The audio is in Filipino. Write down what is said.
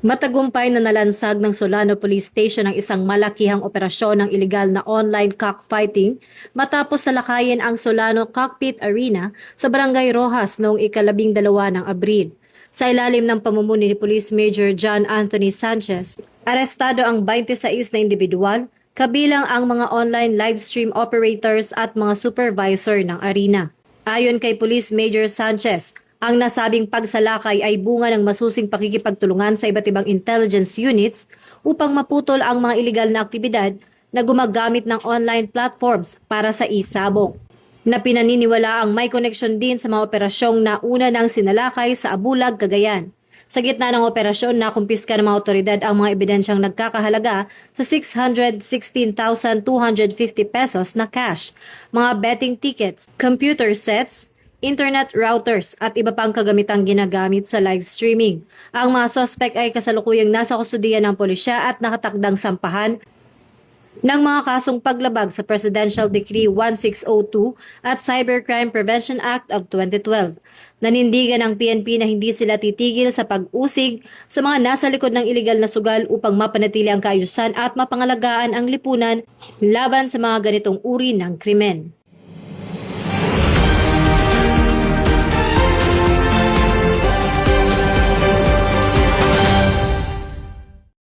Matagumpay na nalansag ng Solano Police Station ang isang malakihang operasyon ng iligal na online cockfighting matapos salakayin ang Solano Cockpit Arena sa Barangay Rojas noong ika-12 ng Abril. Sa ilalim ng pamumuno ni Police Major John Anthony Sanchez, arestado ang 26 na individual, kabilang ang mga online live stream operators at mga supervisor ng arena. Ayon kay Police Major Sanchez, ang nasabing pagsalakay ay bunga ng masusing pakikipagtulungan sa iba't ibang intelligence units upang maputol ang mga iligal na aktibidad na gumagamit ng online platforms para sa isabong. Na pinaniniwala ang may koneksyon din sa mga operasyong nauna ng sinalakay sa Abulag, Cagayan. Sa gitna ng operasyon, nakumpiska ng mga otoridad ang mga ebidensyang nagkakahalaga sa 616,250 pesos na cash, mga betting tickets, computer sets, internet routers at iba pang kagamitang ginagamit sa live streaming. Ang mga sospek ay kasalukuyang nasa kustudiya ng pulisya at nakatakdang sampahan ng mga kasong paglabag sa Presidential Decree 1602 at Cybercrime Prevention Act of 2012. Nanindigan ang PNP na hindi sila titigil sa pag-usig sa mga nasa likod ng iligal na sugal upang mapanatili ang kaayusan at mapangalagaan ang lipunan laban sa mga ganitong uri ng krimen.